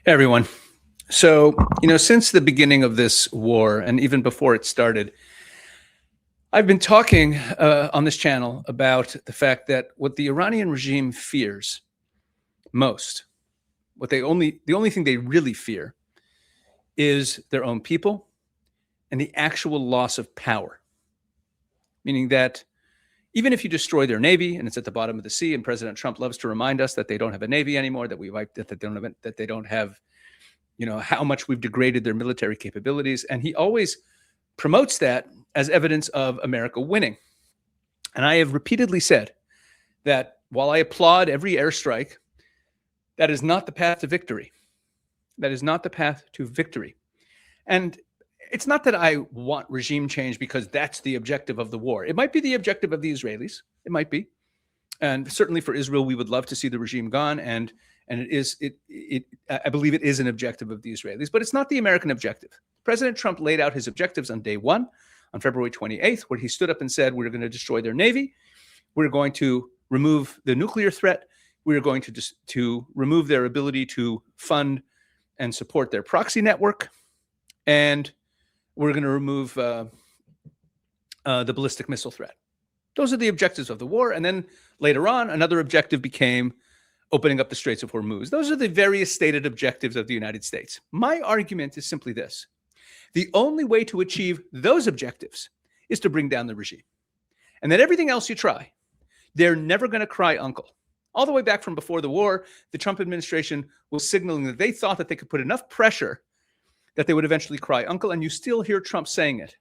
Hey, everyone. So, since the beginning of this war and even before it started, I've been talking on this channel about the fact that what the Iranian regime fears most, the only thing they really fear is their own people and the actual loss of power. Meaning that even if you destroy their navy and it's at the bottom of the sea, and President Trump loves to remind us that they don't have a navy anymore, that they don't have how much we've degraded their military capabilities. And he always promotes that as evidence of America winning. And I have repeatedly said that while I applaud every airstrike, that is not the path to victory. That is not the path to victory. And it's not that I want regime change because that's the objective of the war. It might be the objective of the Israelis. It might be. And certainly for Israel, we would love to see the regime gone. And I believe it is an objective of the Israelis, but it's not the American objective. President Trump laid out his objectives on day one, on February 28th, where he stood up and said, we're going to destroy their navy. We're going to remove the nuclear threat. We're going to remove their ability to fund and support their proxy network. And we're going to remove the ballistic missile threat. Those are the objectives of the war. And then later on, another objective became opening up the Straits of Hormuz. Those are the various stated objectives of the United States. My argument is simply this. The only way to achieve those objectives is to bring down the regime. And then everything else you try, they're never going to cry uncle. All the way back from before the war, the Trump administration was signaling that they thought that they could put enough pressure that they would eventually cry uncle. And you still hear Trump saying it.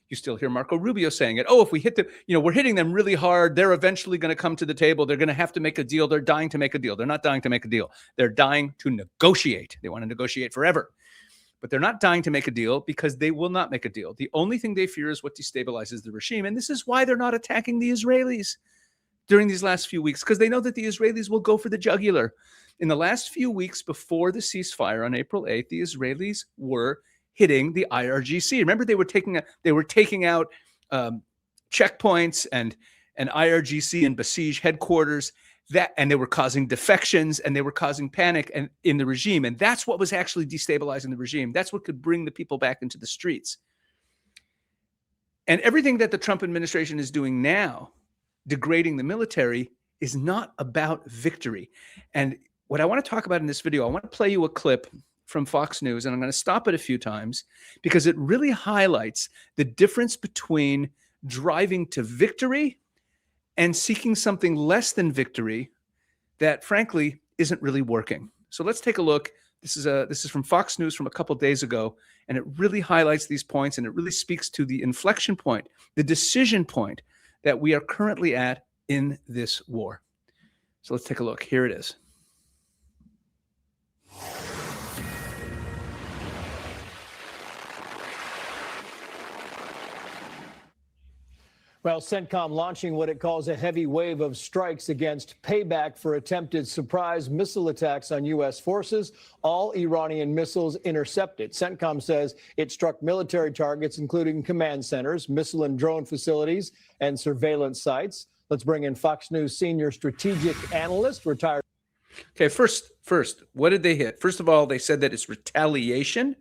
You still hear Marco Rubio saying it. Oh, if we hit we're hitting them really hard. They're eventually going to come to the table. They're going to have to make a deal. They're dying to make a deal. They're not dying to make a deal. They're dying to negotiate. They want to negotiate forever. But they're not dying to make a deal because they will not make a deal. The only thing they fear is what destabilizes the regime. And this is why they're not attacking the Israelis during these last few weeks, because they know that the Israelis will go for the jugular. In the last few weeks before the ceasefire on April 8th, the Israelis were hitting the IRGC. Remember, they were taking out checkpoints and IRGC and Basij headquarters, and they were causing defections and they were causing panic in the regime. And that's what was actually destabilizing the regime. That's what could bring the people back into the streets. And everything that the Trump administration is doing now, degrading the military, is not about victory. And what I want to talk about in this video, I want to play you a clip from Fox News, and I'm going to stop it a few times because it really highlights the difference between driving to victory and seeking something less than victory that, frankly, isn't really working. So let's take a look. This is from Fox News from a couple days ago, and it really highlights these points, and it really speaks to the inflection point, the decision point that we are currently at in this war. So let's take a look. Here it is. Well, CENTCOM launching what it calls a heavy wave of strikes against payback for attempted surprise missile attacks on U.S. forces. All Iranian missiles intercepted. CENTCOM says it struck military targets, including command centers, missile and drone facilities, and surveillance sites. Let's bring in Fox News senior strategic analyst, retired. Okay, first, what did they hit? First of all, they said that it's retaliation.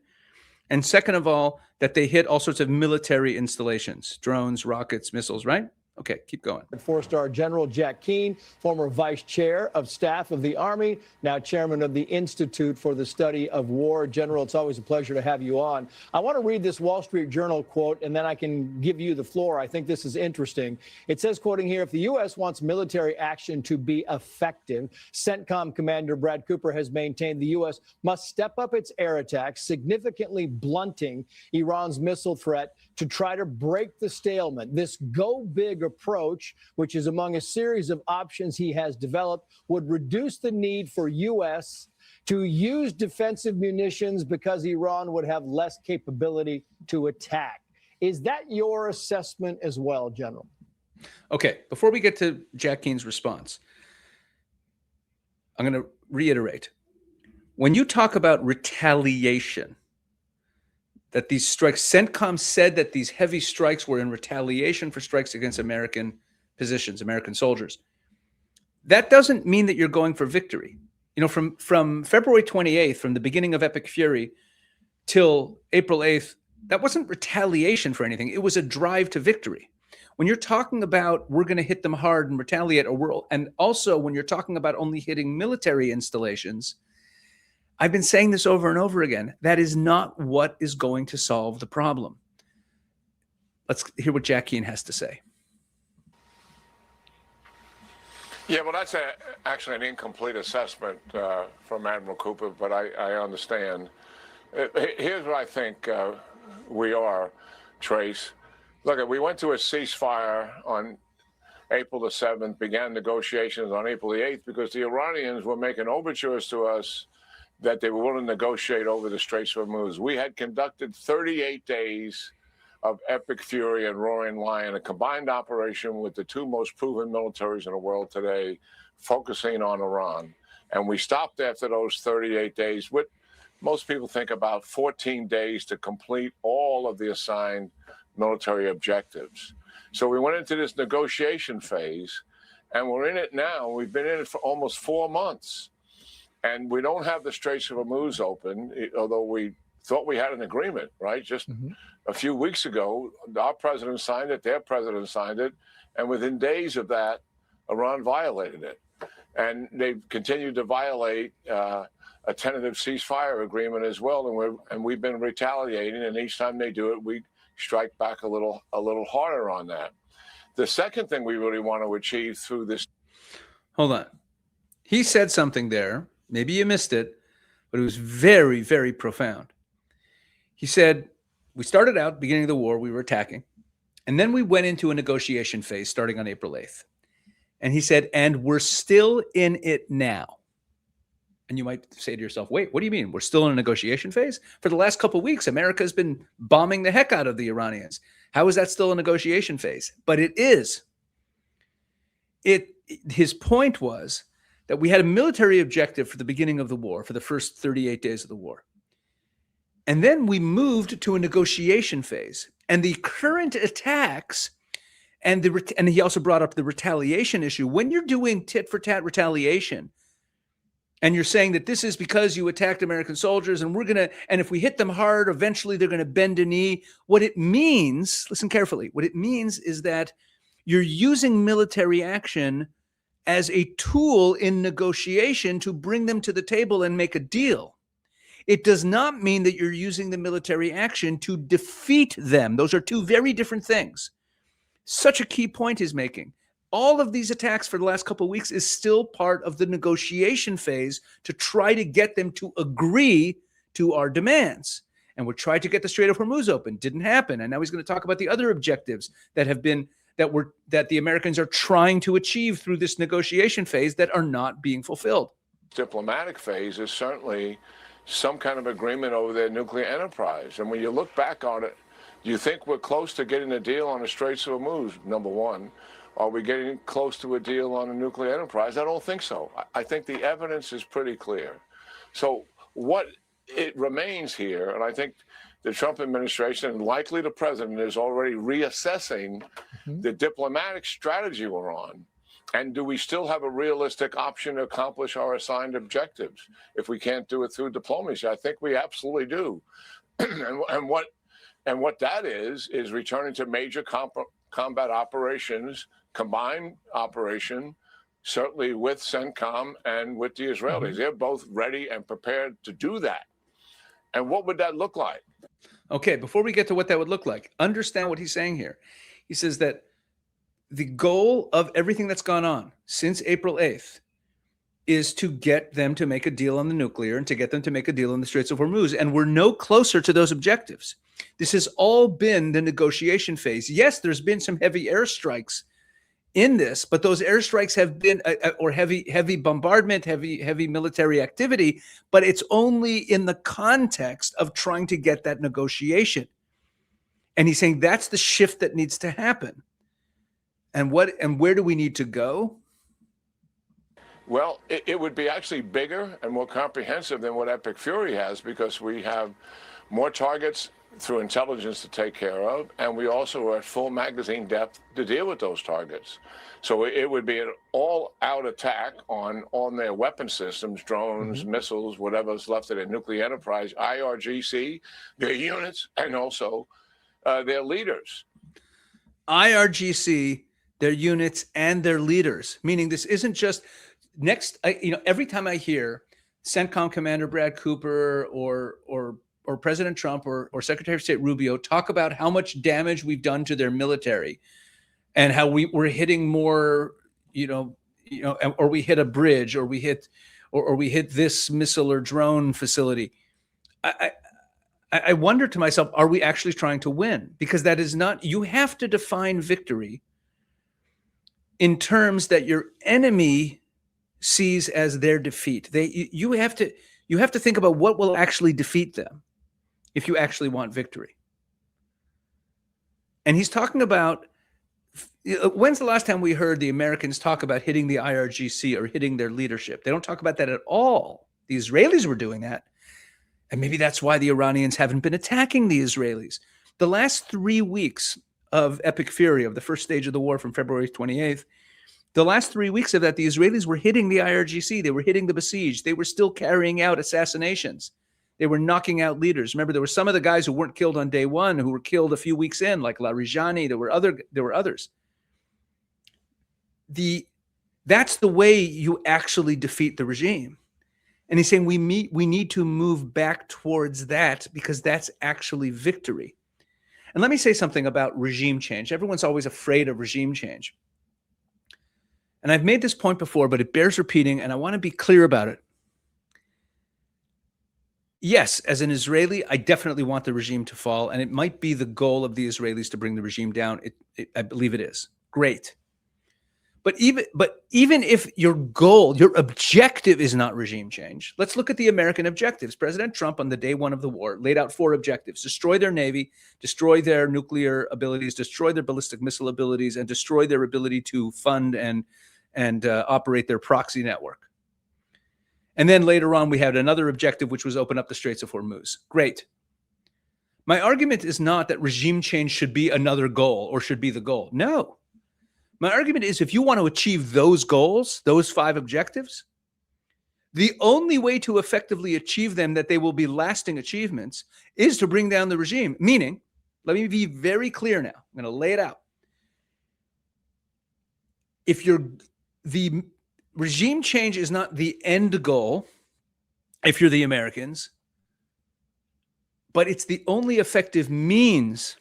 And second of all, that they hit all sorts of military installations, drones, rockets, missiles, right? Okay, keep going. Four-star General Jack Keane, former vice chair of staff of the Army, now chairman of the Institute for the Study of War. General, it's always a pleasure to have you on. I want to read this Wall Street Journal quote, and then I can give you the floor. I think this is interesting. It says, quoting here, if the U.S. wants military action to be effective, CENTCOM Commander Brad Cooper has maintained the U.S. must step up its air attacks, significantly blunting Iran's missile threat to try to break the stalemate. This go big approach, which is among a series of options he has developed, would reduce the need for U.S. to use defensive munitions because Iran would have less capability to attack. Is that your assessment as well, General? Okay, before we get to Jack Keane's response, I'm going to reiterate. When you talk about retaliation, that these strikes, CENTCOM said that these heavy strikes were in retaliation for strikes against American positions, American soldiers. That doesn't mean that you're going for victory. from February 28th, from the beginning of Epic Fury till April 8th, that wasn't retaliation for anything. It was a drive to victory. When you're talking about we're going to hit them hard and retaliate, and also when you're talking about only hitting military installations, I've been saying this over and over again. That is not what is going to solve the problem. Let's hear what Jack Keane has to say. Yeah, well, that's actually an incomplete assessment from Admiral Cooper, but I understand. Here's what I think we are, Trace. Look, we went to a ceasefire on April the 7th, began negotiations on April the 8th, because the Iranians were making overtures to us that they were willing to negotiate over the Straits of Hormuz. We had conducted 38 days of Epic Fury and Roaring Lion, a combined operation with the two most proven militaries in the world today, focusing on Iran. And we stopped after those 38 days with, most people think, about 14 days to complete all of the assigned military objectives. So we went into this negotiation phase, and we're in it now. We've been in it for almost 4 months. And we don't have the Straits of Hormuz open, although we thought we had an agreement, right? Just a few weeks ago, our president signed it, their president signed it, and within days of that, Iran violated it. And they've continued to violate a tentative ceasefire agreement as well, and we've been retaliating, and each time they do it, we strike back a little harder on that. The second thing we really want to achieve through this... Hold on. He said something there. Maybe you missed it, but it was very, very profound. He said, we started out, beginning of the war, we were attacking. And then we went into a negotiation phase starting on April 8th. And he said, and we're still in it now. And you might say to yourself, wait, what do you mean? We're still in a negotiation phase? For the last couple of weeks, America has been bombing the heck out of the Iranians. How is that still a negotiation phase? But it is. His point was that we had a military objective for the beginning of the war, for the first 38 days of the war. And then we moved to a negotiation phase. And the current attacks, and he also brought up the retaliation issue. When you're doing tit-for-tat retaliation, and you're saying that this is because you attacked American soldiers, and and if we hit them hard, eventually they're going to bend a knee. What it means, listen carefully, what it means is that you're using military action as a tool in negotiation to bring them to the table and make a deal. It does not mean that you're using the military action to defeat them. Those are two very different things. Such a key point he's making. All of these attacks for the last couple of weeks is still part of the negotiation phase to try to get them to agree to our demands. And we tried to get the Strait of Hormuz open. Didn't happen. And now he's going to talk about the other objectives that have been that the Americans are trying to achieve through this negotiation phase that are not being fulfilled. Diplomatic phase is certainly some kind of agreement over their nuclear enterprise. And when you look back on it, do you think we're close to getting a deal on the Straits of Hormuz, number one? Are we getting close to a deal on a nuclear enterprise? I don't think so. I think the evidence is pretty clear. So what it remains here, and I think the Trump administration, and likely the president, is already reassessing the diplomatic strategy we're on. And do we still have a realistic option to accomplish our assigned objectives if we can't do it through diplomacy? I think we absolutely do. and what that is returning to major combat operations, combined operation, certainly with CENTCOM and with the Israelis. They're both ready and prepared to do that. And what would that look like? Okay, before we get to what that would look like, understand what he's saying here. He says that the goal of everything that's gone on since April 8th is to get them to make a deal on the nuclear and to get them to make a deal on the Straits of Hormuz. And we're no closer to those objectives. This has all been the negotiation phase. Yes, there's been some heavy airstrikes in this, but those airstrikes have been or heavy bombardment, heavy military activity, but it's only in the context of trying to get that negotiation. And he's saying that's the shift that needs to happen. And where do we need to go? Well, it would be actually bigger and more comprehensive than what Epic Fury has, because we have more targets through intelligence to take care of, and we also are at full magazine depth to deal with those targets. So it would be an all-out attack on their weapon systems, drones, missiles, whatever's left of their nuclear enterprise, IRGC, their units, and also their leaders. IRGC, their units, and their leaders, meaning this isn't just every time I hear CENTCOM Commander Brad Cooper or President Trump or Secretary of State Rubio talk about how much damage we've done to their military and how we're hitting more, or we hit a bridge or we hit this missile or drone facility. I wonder to myself, are we actually trying to win? Because that is not, you have to define victory in terms that your enemy sees as their defeat. You have to think about what will actually defeat them if you actually want victory. And he's talking about, when's the last time we heard the Americans talk about hitting the IRGC or hitting their leadership? They don't talk about that at all. The Israelis were doing that. And maybe that's why the Iranians haven't been attacking the Israelis. The last 3 weeks of epic fury of the first stage of the war from February 28th, the last 3 weeks of that, the Israelis were hitting the IRGC. They were hitting the besieged. They were still carrying out assassinations. They were knocking out leaders. Remember, there were some of the guys who weren't killed on day one who were killed a few weeks in, like Larijani. There were others. That's the way you actually defeat the regime. And he's saying we need to move back towards that because that's actually victory. And let me say something about regime change. Everyone's always afraid of regime change. And I've made this point before, but it bears repeating, and I want to be clear about it. Yes, as an Israeli, I definitely want the regime to fall, and it might be the goal of the Israelis to bring the regime down. I believe it is. Great. But even if your goal, your objective is not regime change, let's look at the American objectives. President Trump on the day one of the war laid out 4 objectives: destroy their Navy, destroy their nuclear abilities, destroy their ballistic missile abilities, and destroy their ability to fund and operate their proxy network. And then later on, we had another objective, which was open up the Straits of Hormuz. Great. My argument is not that regime change should be another goal or should be the goal. No. My argument is if you want to achieve those goals, those 5 objectives, the only way to effectively achieve them, that they will be lasting achievements, is to bring down the regime. Meaning, let me be very clear now. I'm going to lay it out. If the regime change is not the end goal, if you're the Americans, but it's the only effective means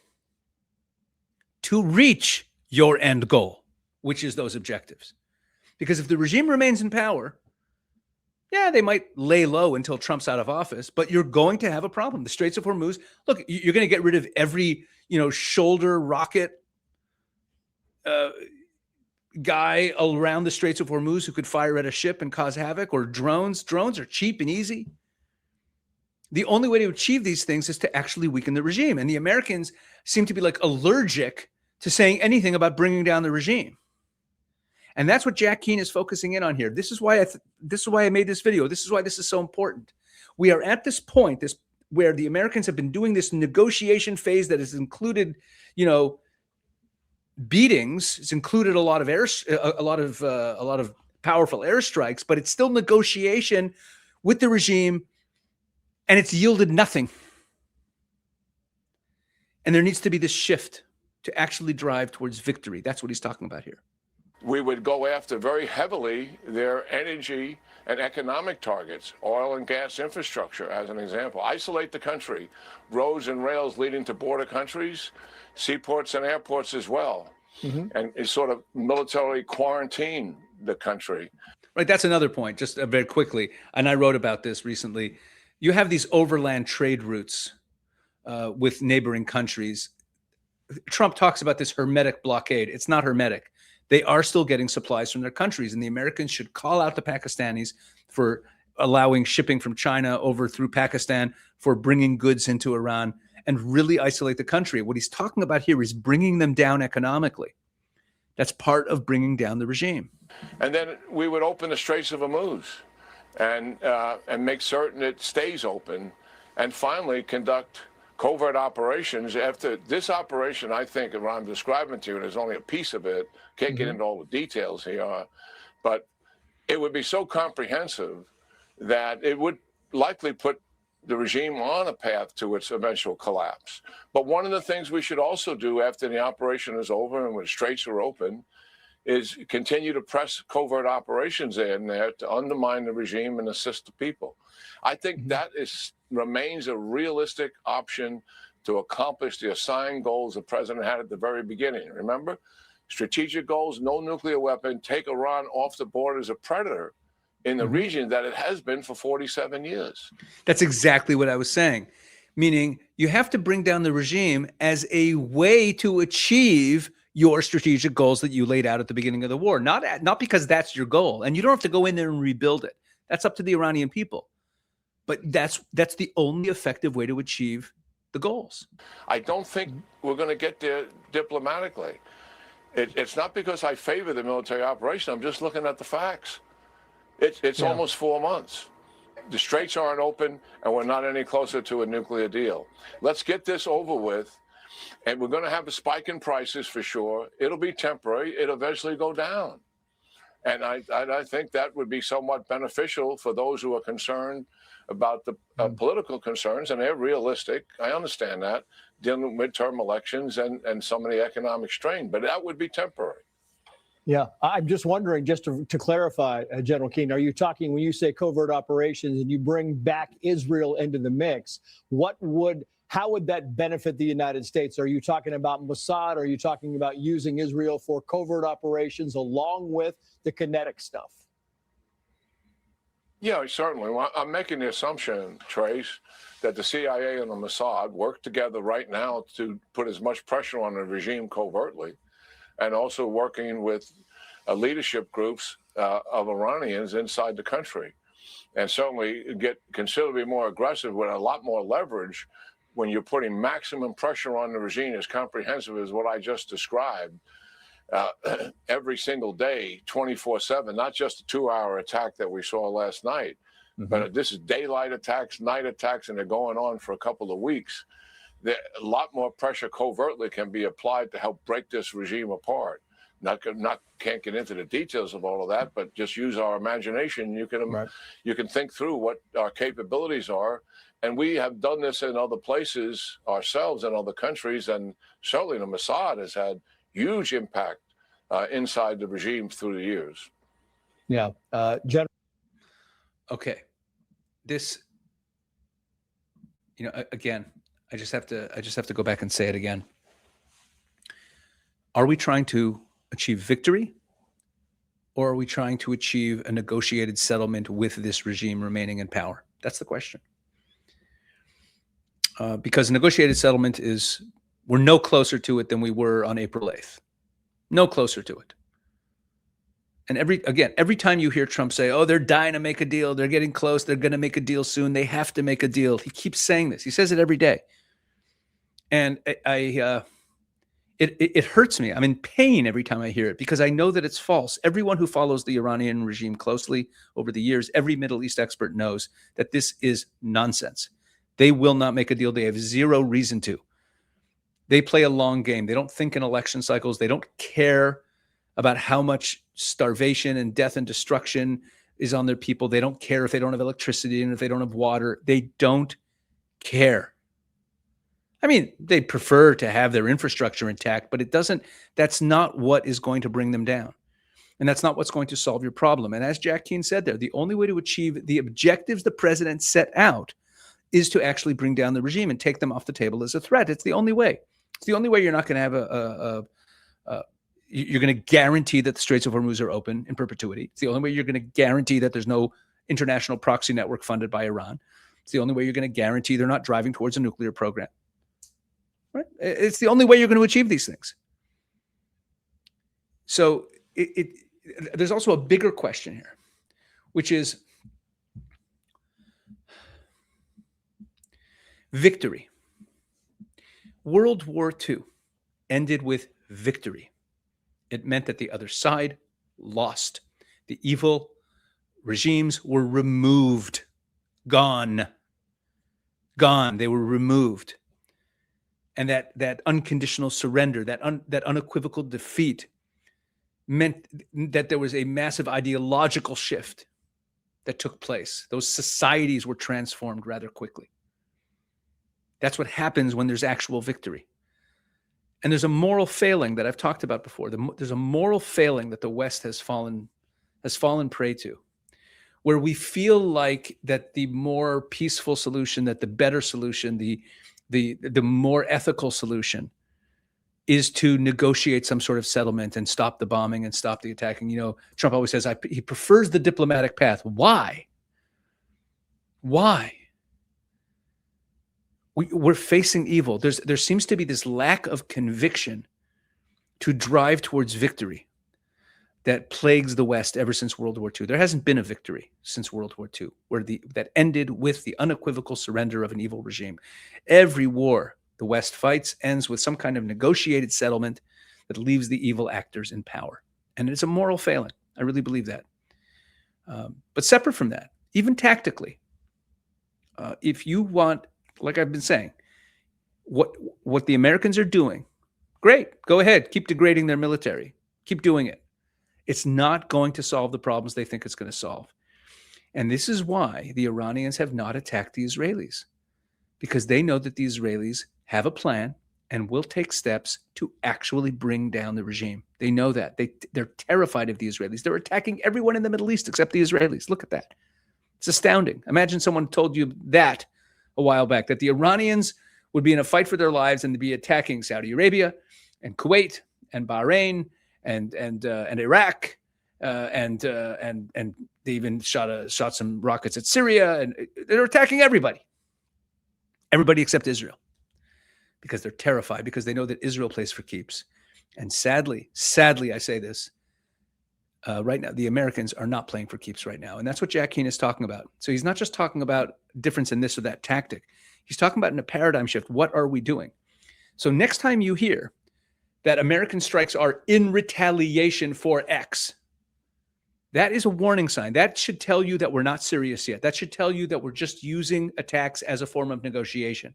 to reach your end goal, which is those objectives. Because if the regime remains in power, yeah, they might lay low until Trump's out of office, but you're going to have a problem. The Straits of Hormuz, look, you're going to get rid of every, shoulder rocket guy around the Straits of Hormuz who could fire at a ship and cause havoc, or drones. Drones are cheap and easy. The only way to achieve these things is to actually weaken the regime. And the Americans seem to be like allergic to saying anything about bringing down the regime. And that's what Jack Keane is focusing in on here. This is why I made this video. This is why this is so important. We are at this point, where the Americans have been doing this negotiation phase that has included, beatings. It's included a lot of powerful airstrikes, but it's still negotiation with the regime, and it's yielded nothing. And there needs to be this shift to actually drive towards victory. That's what he's talking about here. We would go after very heavily their energy and economic targets, oil and gas infrastructure, as an example. Isolate the country, roads and rails leading to border countries, seaports and airports as well, and sort of militarily quarantine the country. Right, that's another point, just very quickly, and I wrote about this recently. You have these overland trade routes with neighboring countries. Trump talks about this hermetic blockade. It's not hermetic. They are still getting supplies from their countries, and the Americans should call out the Pakistanis for allowing shipping from China over through Pakistan, for bringing goods into Iran, and really isolate the country. What he's talking about here is bringing them down economically. That's part of bringing down the regime. And then we would open the Straits of Hormuz and make certain it stays open, and finally conduct covert operations. After this operation, I think, and what I'm describing to you, and there's only a piece of it, can't get into all the details here, but it would be so comprehensive that it would likely put the regime on a path to its eventual collapse. But one of the things we should also do after the operation is over and when straits are open is continue to press covert operations in there to undermine the regime and assist the people. I think that remains a realistic option to accomplish the assigned goals the president had at the very beginning. Remember, strategic goals, no nuclear weapon, take Iran off the board as a predator in the region that it has been for 47 years. That's exactly what I was saying, meaning you have to bring down the regime as a way to achieve your strategic goals that you laid out at the beginning of the war, not because that's your goal. And you don't have to go in there and rebuild it. That's up to the Iranian people. But that's the only effective way to achieve the goals. I don't think we're going to get there diplomatically. It's not because I favor the military operation. I'm just looking at the facts. It's almost 4 months. The straits aren't open, and we're not any closer to a nuclear deal. Let's get this over with, and we're going to have a spike in prices for sure. It'll be temporary. It'll eventually go down. And I think that would be somewhat beneficial for those who are concerned about the political concerns, and they're realistic. I understand that, dealing with midterm elections and some of the economic strain, but that would be temporary. Yeah, I'm just wondering, just to clarify, General Keane, are you talking, when you say covert operations and you bring back Israel into the mix, how would that benefit the United States? Are you talking about Mossad? Are you talking about using Israel for covert operations along with the kinetic stuff? Yeah, certainly. Well, I'm making the assumption, Trace, that the CIA and the Mossad work together right now to put as much pressure on the regime covertly, and also working with leadership groups of Iranians inside the country, and certainly get considerably more aggressive with a lot more leverage when you're putting maximum pressure on the regime as comprehensive as what I just described every single day, 24/7, not just a 2-hour attack that we saw last night, but this is daylight attacks, night attacks, and they're going on for a couple of weeks. A lot more pressure covertly can be applied to help break this regime apart. Can't get into the details of all of that, but just use our imagination. You can think through what our capabilities are, and we have done this in other places ourselves in other countries, and certainly the Mossad has had huge impact inside the regime through the years. Yeah, Okay, this, again, I just have to go back and say it again. Are we trying to achieve victory, or are we trying to achieve a negotiated settlement with this regime remaining in power? That's the question. Because a negotiated settlement we're no closer to it than we were on April 8th. No closer to it. And every time you hear Trump say, oh, they're dying to make a deal, they're getting close, they're going to make a deal soon, they have to make a deal. He keeps saying this. He says it every day. And it hurts me. I'm in pain every time I hear it, because I know that it's false. Everyone who follows the Iranian regime closely over the years, every Middle East expert knows that this is nonsense. They will not make a deal. They have zero reason to. They play a long game. They don't think in election cycles. They don't care about how much starvation and death and destruction is on their people. They don't care if they don't have electricity and if they don't have water. They don't care. I mean, they prefer to have their infrastructure intact, but that's not what is going to bring them down. And that's not what's going to solve your problem. And as Jack Keane said there, the only way to achieve the objectives the president set out is to actually bring down the regime and take them off the table as a threat. It's the only way. It's the only way you're not going to have you're going to guarantee that the Straits of Hormuz are open in perpetuity. It's the only way you're going to guarantee that there's no international proxy network funded by Iran. It's the only way you're going to guarantee they're not driving towards a nuclear program. Right? It's the only way you're going to achieve these things. So there's also a bigger question here, which is victory. World War II ended with victory. It meant that the other side lost. The evil regimes were removed. Gone. They were removed. and that unconditional surrender, that unequivocal defeat meant that there was a massive ideological shift that took place. Those societies were transformed rather quickly. That's what happens when there's actual victory. And there's a moral failing that I've talked about before. There's a moral failing that the West has fallen prey to, where we feel like that the more peaceful solution, that the better solution, the more ethical solution is to negotiate some sort of settlement and stop the bombing and stop the attacking. You know, Trump always says he prefers the diplomatic path. Why? Why? We're facing evil. There seems to be this lack of conviction to drive towards victory that plagues the West ever since World War II. There hasn't been a victory since World War II that ended with the unequivocal surrender of an evil regime. Every war the West fights ends with some kind of negotiated settlement that leaves the evil actors in power. And it's a moral failing. I really believe that. But separate from that, even tactically, if you want, like I've been saying, what the Americans are doing, great, go ahead, keep degrading their military, keep doing it. It's not going to solve the problems they think it's going to solve. And this is why the Iranians have not attacked the Israelis, because they know that the Israelis have a plan and will take steps to actually bring down the regime. They know that. They're terrified of the Israelis. They're attacking everyone in the Middle East except the Israelis. Look at that. It's astounding. Imagine someone told you that a while back, that the Iranians would be in a fight for their lives and to be attacking Saudi Arabia and Kuwait and Bahrain and Iraq and they even shot some rockets at Syria, and they're attacking everybody except Israel, because they're terrified, because they know that Israel plays for keeps. And sadly, I say this right now, the Americans are not playing for keeps right now, and that's what Jack Keane is talking about. So he's not just talking about difference in this or that tactic. He's talking about in a paradigm shift. What are we doing? So next time you hear that American strikes are in retaliation for X, that is a warning sign. That should tell you that we're not serious yet. That should tell you that we're just using attacks as a form of negotiation,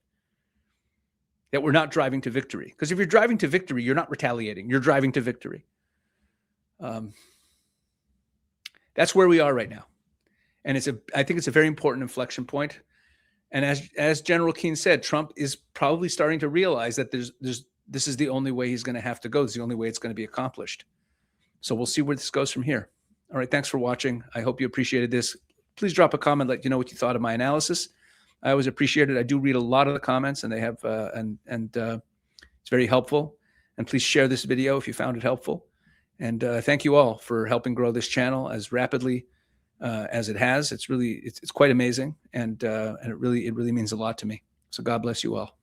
that we're not driving to victory. Because if you're driving to victory, you're not retaliating. You're driving to victory. That's where we are right now. And I think it's a very important inflection point. And as General Keane said, Trump is probably starting to realize that this is the only way he's going to have to go. It's the only way it's going to be accomplished. So we'll see where this goes from here. All right. Thanks for watching. I hope you appreciated this. Please drop a comment. Let you know what you thought of my analysis. I always appreciate it. I do read a lot of the comments, and they have, it's very helpful. And please share this video if you found it helpful. And thank you all for helping grow this channel as rapidly as it has. It's quite amazing. And it really means a lot to me. So God bless you all.